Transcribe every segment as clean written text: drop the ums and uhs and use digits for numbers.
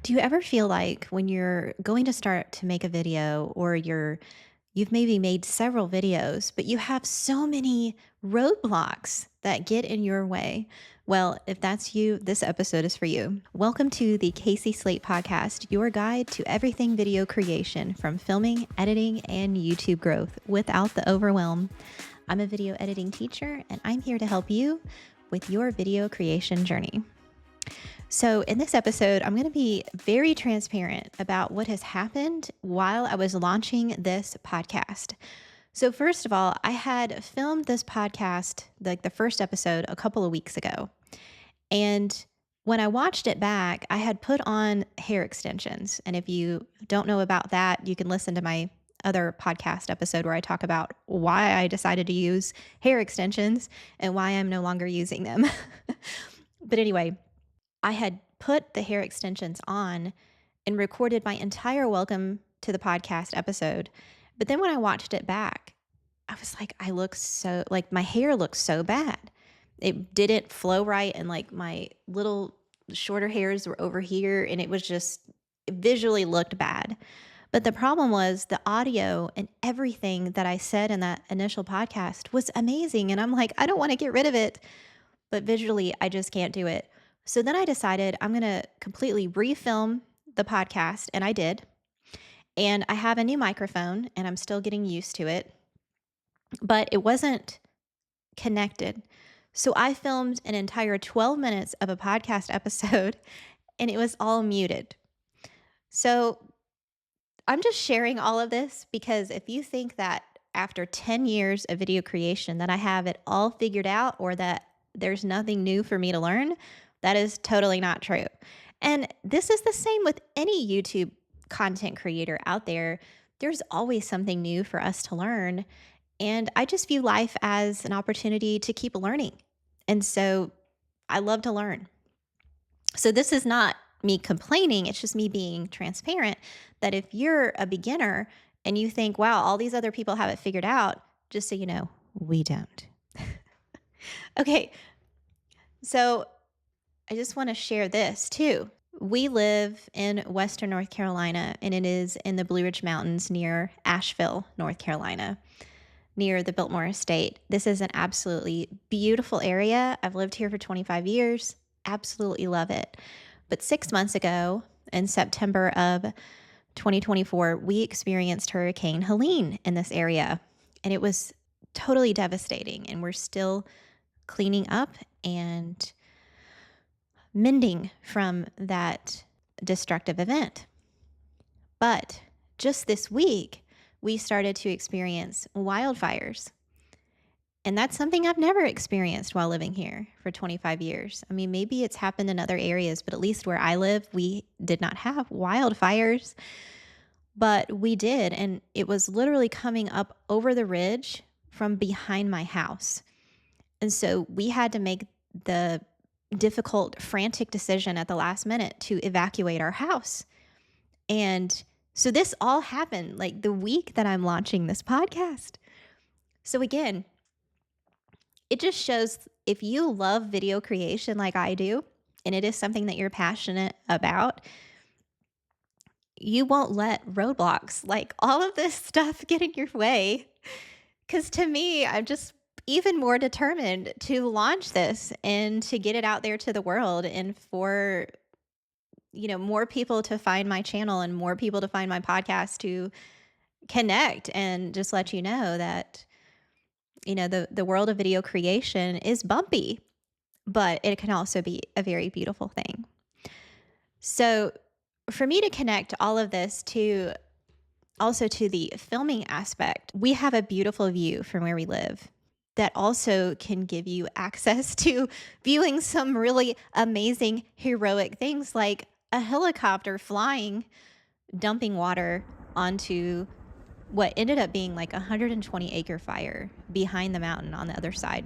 Do you ever feel like when you're going to start to make a video or you've maybe made several videos, but you have so many roadblocks that get in your way? Well, if that's you, this episode is for you. Welcome to the Casey Slate podcast, your guide to everything video creation from filming, editing, and YouTube growth without the overwhelm. I'm a video editing teacher, and I'm here to help you with your video creation journey. So in this episode, I'm going to be very transparent about what has happened while I was launching this podcast. So first of all, I had filmed this podcast, like the first episode, a couple of weeks ago. And when I watched it back, I had put on hair extensions. And if you don't know about that, you can listen to my other podcast episode where I talk about why I decided to use hair extensions and why I'm no longer using them. But anyway, I had put the hair extensions on and recorded my entire welcome to the podcast episode. But then when I watched it back, I was like, my hair looks so bad. It didn't flow right. And like my little shorter hairs were over here and it visually looked bad. But the problem was the audio and everything that I said in that initial podcast was amazing. And I'm like, I don't want to get rid of it. But visually, I just can't do it. So then I decided I'm going to completely refilm the podcast, and I did. And I have a new microphone, and I'm still getting used to it, but it wasn't connected. So I filmed an entire 12 minutes of a podcast episode, and it was all muted. So I'm just sharing all of this because if you think that after 10 years of video creation that I have it all figured out or that there's nothing new for me to learn, that is totally not true. And this is the same with any YouTube content creator out there. There's always something new for us to learn. And I just view life as an opportunity to keep learning. And so I love to learn. So this is not me complaining. It's just me being transparent that if you're a beginner and you think, wow, all these other people have it figured out, just so you know, we don't. Okay. So I just want to share this too. We live in Western North Carolina, and it is in the Blue Ridge Mountains near Asheville, North Carolina, near the Biltmore Estate. This is an absolutely beautiful area. I've lived here for 25 years. Absolutely love it. But 6 months ago, in September of 2024, we experienced Hurricane Helene in this area, and it was totally devastating. And we're still cleaning up and mending from that destructive event. But just this week, we started to experience wildfires. And that's something I've never experienced while living here for 25 years. I mean, maybe it's happened in other areas, but at least where I live, we did not have wildfires. But we did, and it was literally coming up over the ridge from behind my house. And so we had to make the difficult, frantic decision at the last minute to evacuate our house. And so this all happened like the week that I'm launching this podcast. So again, it just shows if you love video creation like I do, and it is something that you're passionate about, you won't let roadblocks like all of this stuff get in your way. Because to me, I'm just even more determined to launch this and to get it out there to the world and for, more people to find my channel and more people to find my podcast to connect and just let you know that, the world of video creation is bumpy, but it can also be a very beautiful thing. So for me to connect all of this to the filming aspect, we have a beautiful view from where we live that also can give you access to viewing some really amazing, heroic things like a helicopter flying, dumping water onto what ended up being like a 120-acre fire behind the mountain on the other side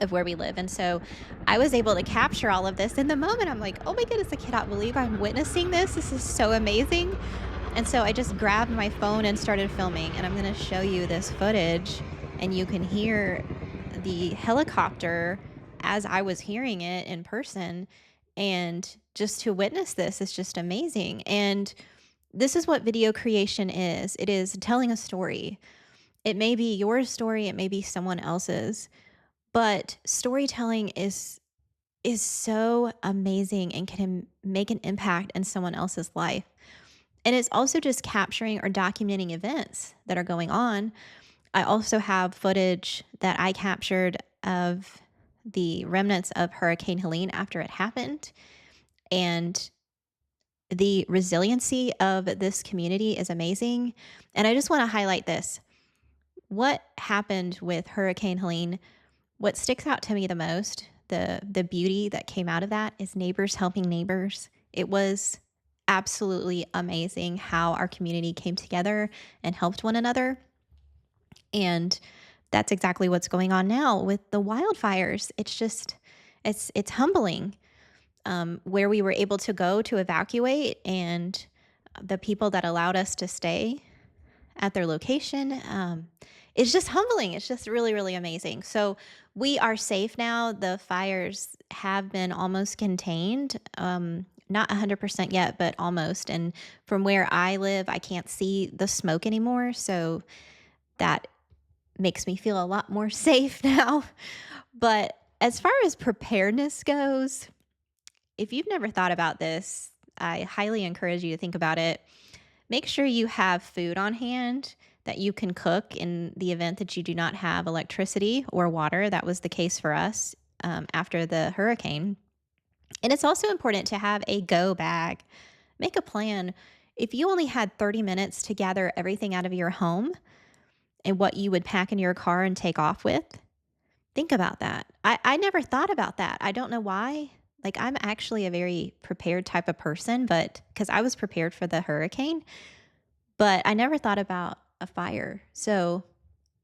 of where we live. And so I was able to capture all of this. In the moment, I'm like, oh my goodness, I cannot believe I'm witnessing this. This is so amazing. And so I just grabbed my phone and started filming. And I'm going to show you this footage. And you can hear the helicopter as I was hearing it in person. And just to witness this is just amazing. And this is what video creation is. It is telling a story. It may be your story, it may be someone else's, but storytelling is so amazing and can make an impact in someone else's life. And it's also just capturing or documenting events that are going on. I also have footage that I captured of the remnants of Hurricane Helene after it happened. And the resiliency of this community is amazing. And I just want to highlight this. What happened with Hurricane Helene, what sticks out to me the most, the beauty that came out of that is neighbors helping neighbors. It was absolutely amazing how our community came together and helped one another. And that's exactly what's going on now with the wildfires. It's just it's humbling, where we were able to go to evacuate, and the people that allowed us to stay at their location. It's just humbling. It's just really, really amazing. So we are safe now. The fires have been almost contained. Not 100% yet, but almost. And from where I live, I can't see the smoke anymore. So that makes me feel a lot more safe now. But as far as preparedness goes, if you've never thought about this, I highly encourage you to think about it. Make sure you have food on hand that you can cook in the event that you do not have electricity or water. That was the case for us after the hurricane. And it's also important to have a go bag. Make a plan. If you only had 30 minutes to gather everything out of your home and what you would pack in your car and take off with, think about that. I never thought about that. I don't know why. Like, I'm actually a very prepared type of person, but because I was prepared for the hurricane, but I never thought about a fire. So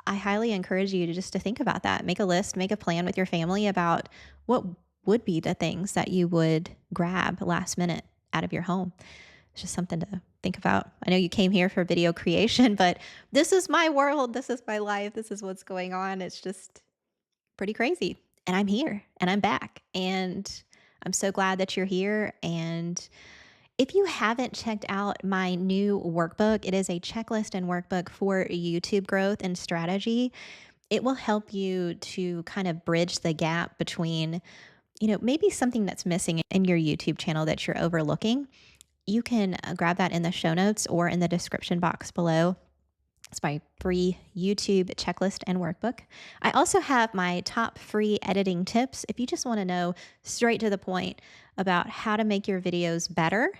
I highly encourage you to just to think about that. Make a list, make a plan with your family about what would be the things that you would grab last minute out of your home. It's just something to think about. I know you came here for video creation, but this is my world. This is my life. This is what's going on. It's just pretty crazy. And I'm here and I'm back. And I'm so glad that you're here. And if you haven't checked out my new workbook, it is a checklist and workbook for YouTube growth and strategy. It will help you to kind of bridge the gap between, maybe something that's missing in your YouTube channel that you're overlooking. You can grab that in the show notes or in the description box below. It's my free YouTube checklist and workbook. I also have my top free editing tips. If you just want to know straight to the point about how to make your videos better,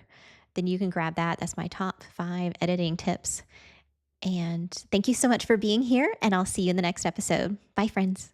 then you can grab that. That's my top 5 editing tips. And thank you so much for being here, and I'll see you in the next episode. Bye, friends.